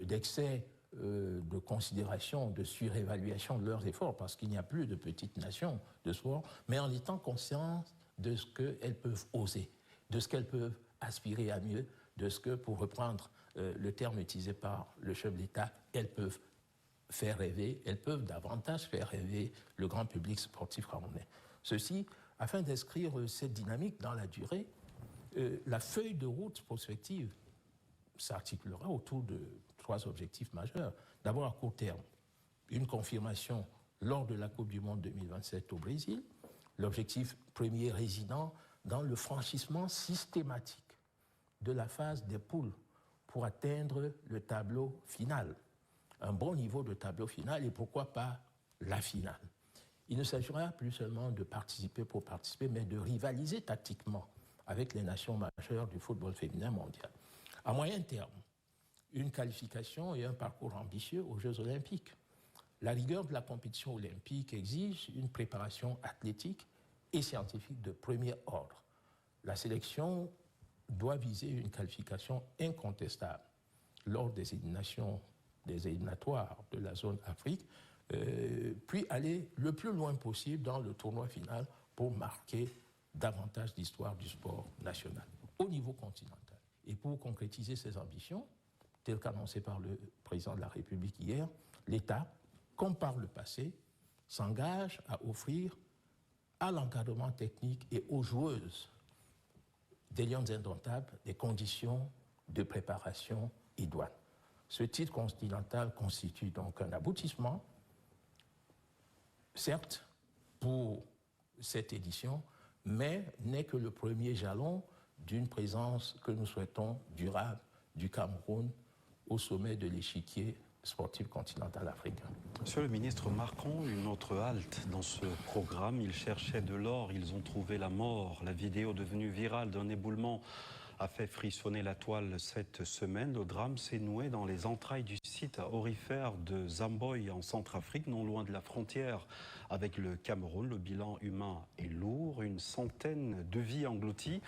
d'excès de considération, de surévaluation de leurs efforts, parce qu'il n'y a plus de petites nations de sport, mais en étant conscientes de ce qu'elles peuvent oser, de ce qu'elles peuvent aspirer à mieux, de ce que, pour reprendre le terme utilisé par le chef d'État, elles peuvent faire rêver, elles peuvent davantage faire rêver le grand public sportif camerounais. Ceci, afin d'inscrire cette dynamique dans la durée, la feuille de route prospective s'articulera autour de 3 objectifs majeurs. D'abord, à court terme, une confirmation lors de la Coupe du Monde 2027 au Brésil. L'objectif premier résident dans le franchissement systématique de la phase des poules pour atteindre le tableau final, un bon niveau de tableau final et pourquoi pas la finale. Il ne s'agira plus seulement de participer pour participer, mais de rivaliser tactiquement avec les nations majeures du football féminin mondial. À moyen terme, une qualification et un parcours ambitieux aux Jeux olympiques. La rigueur de la compétition olympique exige une préparation athlétique et scientifique de premier ordre. La sélection doit viser une qualification incontestable lors des éliminatoires de la zone Afrique, puis aller le plus loin possible dans le tournoi final pour marquer davantage l'histoire du sport national au niveau continental. Et pour concrétiser ces ambitions, tel qu'annoncé par le président de la République hier, l'État, comme par le passé, s'engage à offrir à l'encadrement technique et aux joueuses des Lions indomptables des conditions de préparation idoines. Ce titre continental constitue donc un aboutissement, certes, pour cette édition, mais n'est que le premier jalon d'une présence que nous souhaitons durable du Cameroun au sommet de l'échiquier sportif continental africain. Monsieur le ministre, marquons une autre halte dans ce programme. Ils cherchaient de l'or, ils ont trouvé la mort. La vidéo devenue virale d'un éboulement a fait frissonner la toile cette semaine. Le drame s'est noué dans les entrailles du site aurifère de Zamboy en Centrafrique, non loin de la frontière avec le Cameroun. Le bilan humain est lourd, une centaine de vies englouties.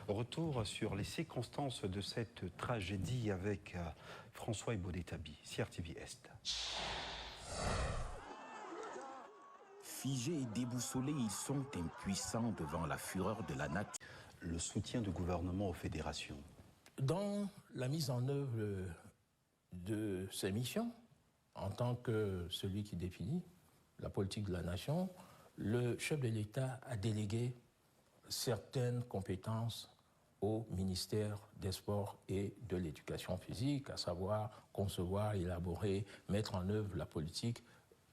Retour sur les circonstances de cette tragédie avec François Ibodetabi, CRTV Est. Figés et déboussolés, ils sont impuissants devant la fureur de la nature. Le soutien du gouvernement aux fédérations. Dans la mise en œuvre de ces missions, en tant que celui qui définit la politique de la nation, le chef de l'État a délégué certaines compétences au ministère des Sports et de l'Éducation physique, à savoir concevoir, élaborer, mettre en œuvre la politique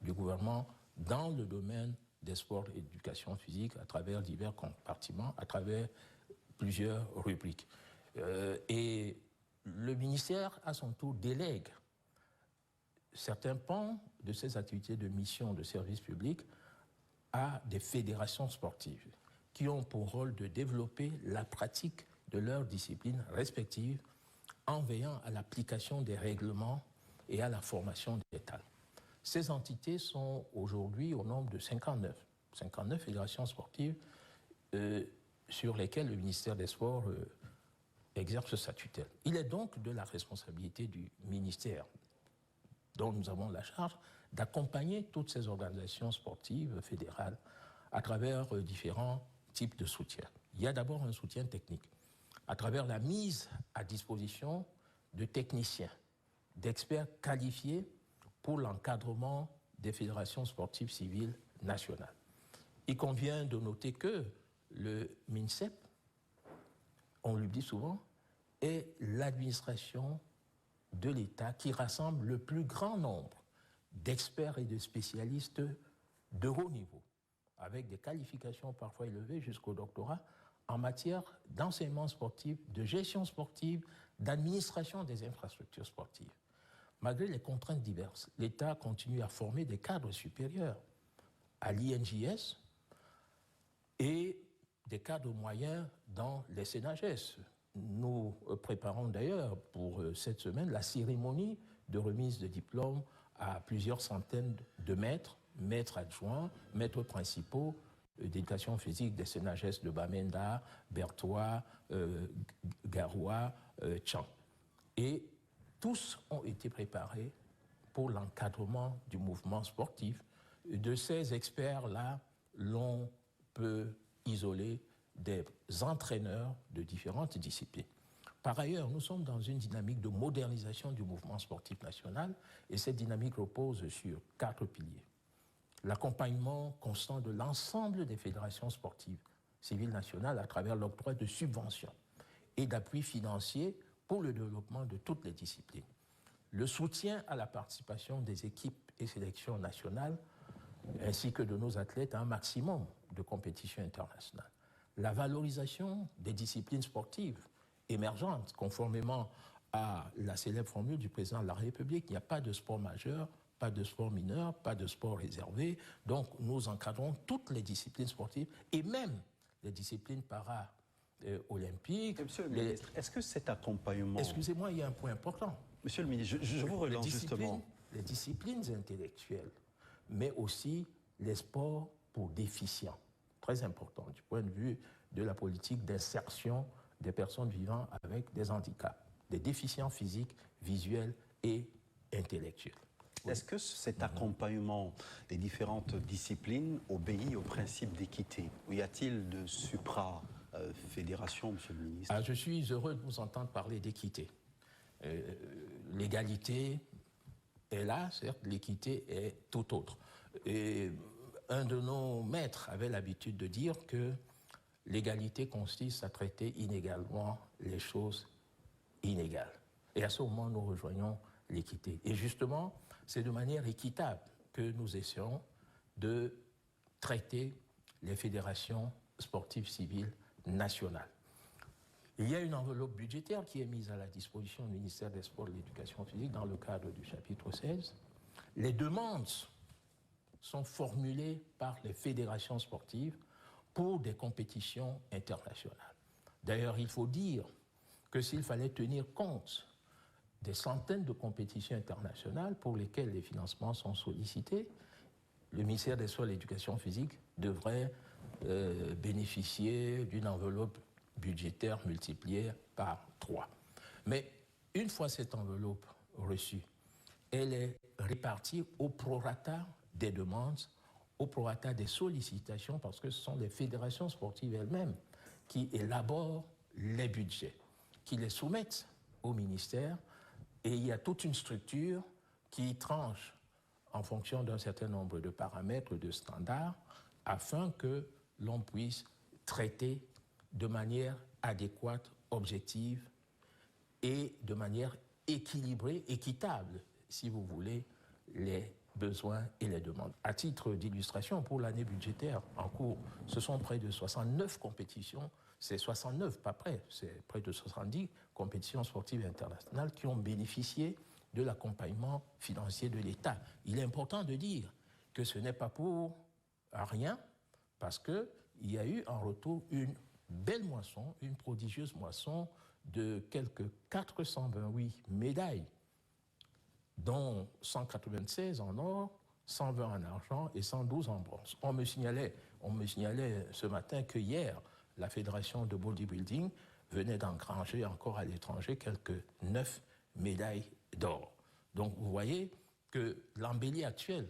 du gouvernement dans le domaine des sports et de l'éducation physique à travers divers compartiments, à travers plusieurs rubriques. Et le ministère, à son tour, délègue certains pans de ces activités de mission de service public à des fédérations sportives qui ont pour rôle de développer la pratique de leurs disciplines respectives en veillant à l'application des règlements et à la formation des talents. Ces entités sont aujourd'hui au nombre de 59 fédérations sportives sur lesquelles le ministère des Sports exerce sa tutelle. Il est donc de la responsabilité du ministère, dont nous avons la charge, d'accompagner toutes ces organisations sportives fédérales à travers différents types de soutien. Il y a d'abord un soutien technique, à travers la mise à disposition de techniciens, d'experts qualifiés pour l'encadrement des fédérations sportives civiles nationales. Il convient de noter que le MINSEP, on le dit souvent, est l'administration de l'État qui rassemble le plus grand nombre d'experts et de spécialistes de haut niveau, avec des qualifications parfois élevées jusqu'au doctorat, en matière d'enseignement sportif, de gestion sportive, d'administration des infrastructures sportives. Malgré les contraintes diverses, l'État continue à former des cadres supérieurs à l'INJS et des cadres moyens dans les CNHS. Nous préparons d'ailleurs pour cette semaine la cérémonie de remise de diplômes à plusieurs centaines de maîtres, maîtres adjoints, maîtres principaux d'éducation physique des CNHS de Bamenda, Bertois, Garoua, Tchang. Et tous ont été préparés pour l'encadrement du mouvement sportif. De ces experts-là, l'on peut isoler des entraîneurs de différentes disciplines. Par ailleurs, nous sommes dans une dynamique de modernisation du mouvement sportif national et cette dynamique repose sur 4 piliers. L'accompagnement constant de l'ensemble des fédérations sportives civiles nationales à travers l'octroi de subventions et d'appuis financiers pour le développement de toutes les disciplines. Le soutien à la participation des équipes et sélections nationales ainsi que de nos athlètes à un maximum de compétitions internationales. la valorisation des disciplines sportives émergentes, conformément à la célèbre formule du président de la République. Il n'y a pas de sport majeur, pas de sport mineur, pas de sport réservé. Donc nous encadrons toutes les disciplines sportives et même les disciplines para-olympiques. Monsieur le ministre, est-ce que cet accompagnement... Excusez-moi, il y a un point important. Monsieur le ministre, je vous relance justement. Les disciplines intellectuelles, mais aussi les sports pour déficients. Très important du point de vue de la politique d'insertion des personnes vivant avec des handicaps, des déficients physiques, visuels et intellectuels. Est-ce que cet accompagnement des différentes disciplines obéit au principe d'équité? Ou y a-t-il de supra-fédération, monsieur le ministre? Je suis heureux de vous entendre parler d'équité. L'égalité est là, certes, l'équité est tout autre. Et un de nos maîtres avait l'habitude de dire que l'égalité consiste à traiter inégalement les choses inégales. Et à ce moment, nous rejoignons l'équité. Et justement, c'est de manière équitable que nous essayons de traiter les fédérations sportives civiles nationales. Il y a une enveloppe budgétaire qui est mise à la disposition du ministère des Sports et de l'Éducation physique dans le cadre du chapitre 16. Les demandes sont formulées par les fédérations sportives pour des compétitions internationales. D'ailleurs, il faut dire que s'il fallait tenir compte des centaines de compétitions internationales pour lesquelles les financements sont sollicités, le ministère des Sports et de l'Éducation physique devrait bénéficier d'une enveloppe budgétaire multipliée par 3. Mais une fois cette enveloppe reçue, elle est répartie au prorata des demandes, au prorata des sollicitations, parce que ce sont les fédérations sportives elles-mêmes qui élaborent les budgets, qui les soumettent au ministère, et il y a toute une structure qui tranche en fonction d'un certain nombre de paramètres, de standards, afin que l'on puisse traiter de manière adéquate, objective et de manière équilibrée, équitable, si vous voulez, les besoins et les demandes. À titre d'illustration, pour l'année budgétaire en cours, ce sont près de 69 compétitions, c'est 69, pas près, c'est près de 70 compétitions sportives internationales qui ont bénéficié de l'accompagnement financier de l'État. Il est important de dire que ce n'est pas pour rien, parce qu'il y a eu en retour une belle moisson, une prodigieuse moisson de quelques 428 médailles, dont 196 en or, 120 en argent et 112 en bronze. On me signalait ce matin que hier, la Fédération de bodybuilding venait d'engranger encore à l'étranger quelques 9 médailles d'or. Donc vous voyez que l'embellie actuelle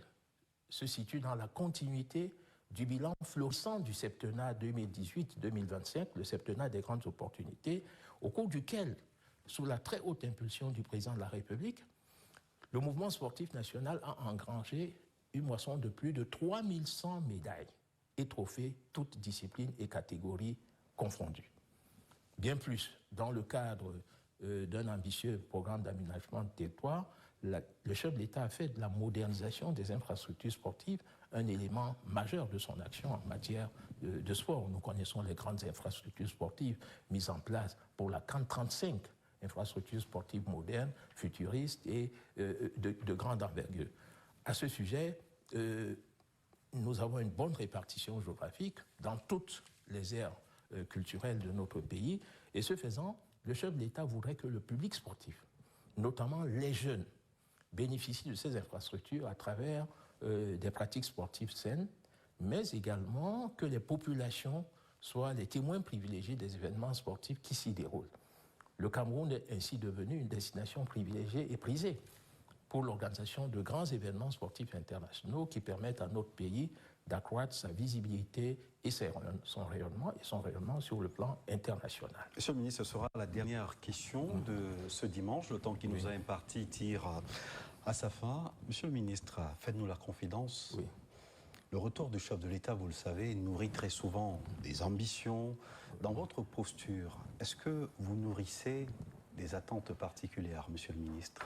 se situe dans la continuité du bilan florissant du septennat 2018-2025, le septennat des grandes opportunités, au cours duquel, sous la très haute impulsion du président de la République, le mouvement sportif national a engrangé une moisson de plus de 3100 médailles et trophées, toutes disciplines et catégories confondues. Bien plus, dans le cadre d'un ambitieux programme d'aménagement de territoire, le chef de l'État a fait de la modernisation des infrastructures sportives un élément majeur de son action en matière de sport. Nous connaissons les grandes infrastructures sportives mises en place pour la CAN 35, infrastructures sportives modernes, futuristes et de grande envergure. À ce sujet, nous avons une bonne répartition géographique dans toutes les aires culturelles de notre pays. Et ce faisant, le chef de l'État voudrait que le public sportif, notamment les jeunes, bénéficient de ces infrastructures à travers des pratiques sportives saines, mais également que les populations soient les témoins privilégiés des événements sportifs qui s'y déroulent. Le Cameroun est ainsi devenu une destination privilégiée et prisée pour l'organisation de grands événements sportifs internationaux qui permettent à notre pays d'accroître sa visibilité et son rayonnement sur le plan international. Monsieur le ministre, ce sera la dernière question de ce dimanche. Le temps qui nous a imparti tire à sa fin. Monsieur le ministre, faites-nous la confidence. Oui. Le retour du chef de l'État, vous le savez, nourrit très souvent des ambitions. Dans votre posture, est-ce que vous nourrissez des attentes particulières, monsieur le ministre?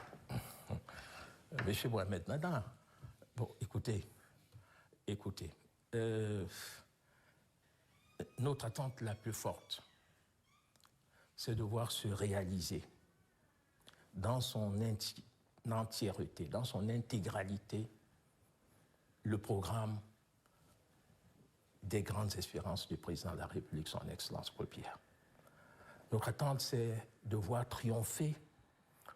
Monsieur Mohamed Nada, bon, écoutez, notre attente la plus forte, c'est de voir se réaliser dans son entièreté, dans son intégralité, le programme des grandes espérances du président de la République, son Excellence Paul Biya. Notre attente, c'est de voir triompher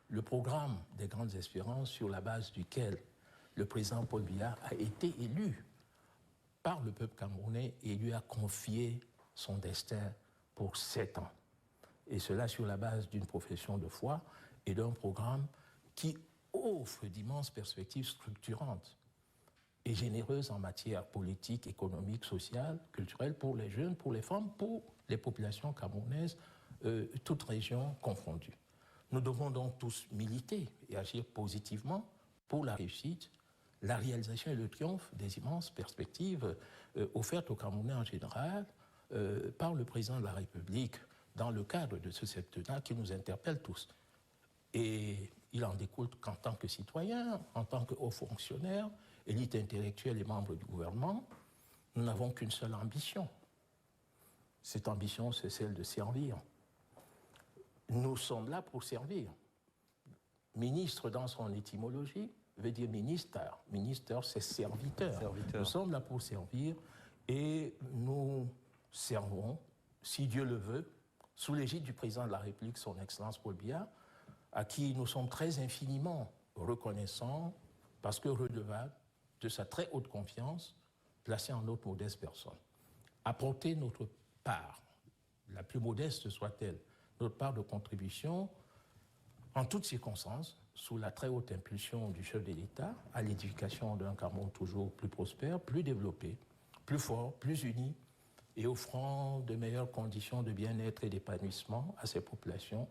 le programme des grandes espérances sur la base duquel le président Paul Biya a été élu par le peuple camerounais et lui a confié son destin pour 7 ans. Et cela sur la base d'une profession de foi et d'un programme qui offre d'immenses perspectives structurantes et généreuses en matière politique, économique, sociale, culturelle, pour les jeunes, pour les femmes, pour les populations camerounaises, toutes régions confondues. Nous devons donc tous militer et agir positivement pour la réussite, la réalisation et le triomphe des immenses perspectives offertes aux Camerounais en général par le président de la République dans le cadre de ce septennat qui nous interpelle tous. Et il en découle qu'en tant que citoyen, en tant que haut fonctionnaire, élite intellectuelle et membre du gouvernement, nous n'avons qu'une seule ambition. Cette ambition, c'est celle de servir. Nous sommes là pour servir. Ministre, dans son étymologie, veut dire ministère. Ministère, c'est serviteur. Nous sommes là pour servir et nous servons, si Dieu le veut, sous l'égide du président de la République, son Excellence Paul Biya, à qui nous sommes très infiniment reconnaissants parce que redevables de sa très haute confiance placée en notre modeste personne. Apporter notre part, la plus modeste soit-elle, notre part de contribution, en toutes circonstances, sous la très haute impulsion du chef de l'État, à l'édification d'un Cameroun toujours plus prospère, plus développé, plus fort, plus uni, et offrant de meilleures conditions de bien-être et d'épanouissement à ses populations.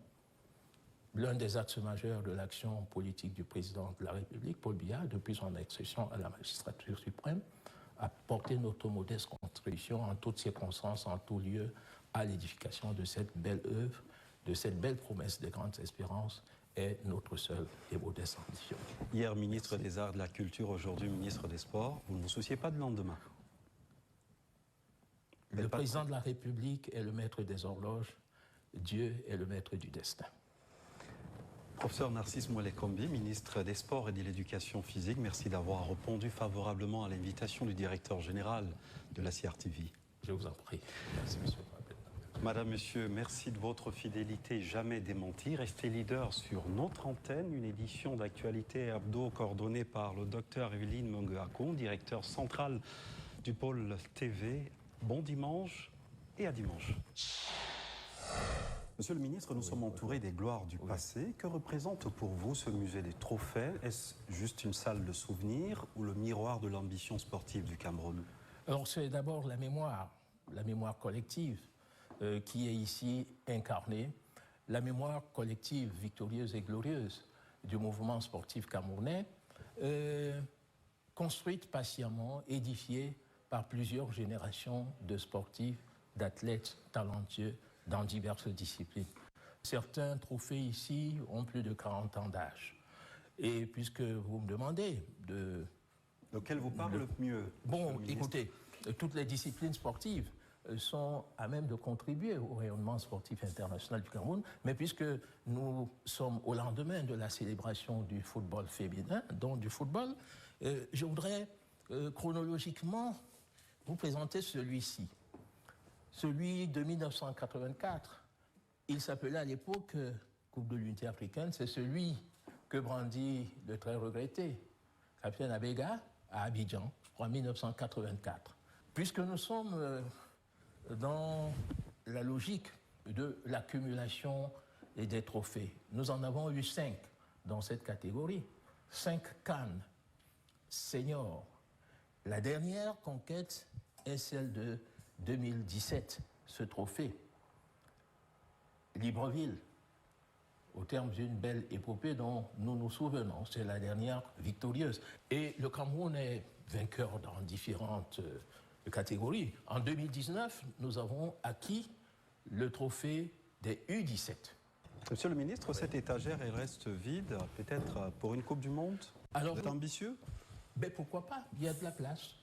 L'un des axes majeurs de l'action politique du président de la République, Paul Biya, depuis son accession à la magistrature suprême, a porté notre modeste contribution en toutes circonstances, en tout lieu, à l'édification de cette belle œuvre, de cette belle promesse des grandes espérances, est notre seule et modeste ambition. Hier, ministre des Arts et de la Culture, aujourd'hui ministre des Sports, vous ne vous souciez pas de lendemain? Le président de la République est le maître des horloges, Dieu est le maître du destin. Professeur Narcisse Mouelé-Kombi, ministre des Sports et de l'Éducation physique, merci d'avoir répondu favorablement à l'invitation du directeur général de la CRTV. Je vous en prie. Merci, monsieur. Madame, monsieur, merci de votre fidélité jamais démentie. Restez leader sur notre antenne, une édition d'actualité hebdo coordonnée par le docteur Evelyne Monguakon, directeur central du pôle TV. Bon dimanche et à dimanche. Monsieur le ministre, nous sommes entourés des gloires du passé. Que représente pour vous ce musée des trophées? Est-ce juste une salle de souvenirs ou le miroir de l'ambition sportive du Cameroun? Alors c'est d'abord la mémoire collective qui est ici incarnée, la mémoire collective victorieuse et glorieuse du mouvement sportif camerounais, construite patiemment, édifiée par plusieurs générations de sportifs, d'athlètes talentueux dans diverses disciplines. Certains trophées ici ont plus de 40 ans d'âge. Et puisque vous me demandez de... Lequel vous parle le mieux? Bon, écoutez, toutes les disciplines sportives sont à même de contribuer au rayonnement sportif international du Cameroun, mais puisque nous sommes au lendemain de la célébration du football féminin, donc du football, je voudrais chronologiquement vous présenter celui-ci. Celui de 1984, il s'appelait à l'époque Coupe de l'Unité africaine, c'est celui que brandit le très regretté capitaine Abega à Abidjan, je crois, en 1984. Puisque nous sommes dans la logique de l'accumulation et des trophées, nous en avons eu 5 dans cette catégorie, 5 Cannes seniors. La dernière conquête est celle de 2017, ce trophée. Libreville, au terme d'une belle épopée dont nous nous souvenons, c'est la dernière victorieuse. Et le Cameroun est vainqueur dans différentes catégories. En 2019, nous avons acquis le trophée des U17. Monsieur le ministre, cette étagère, elle reste vide, peut-être pour une Coupe du Monde? Alors, vous êtes ambitieux? Ben pourquoi pas? Il y a de la place.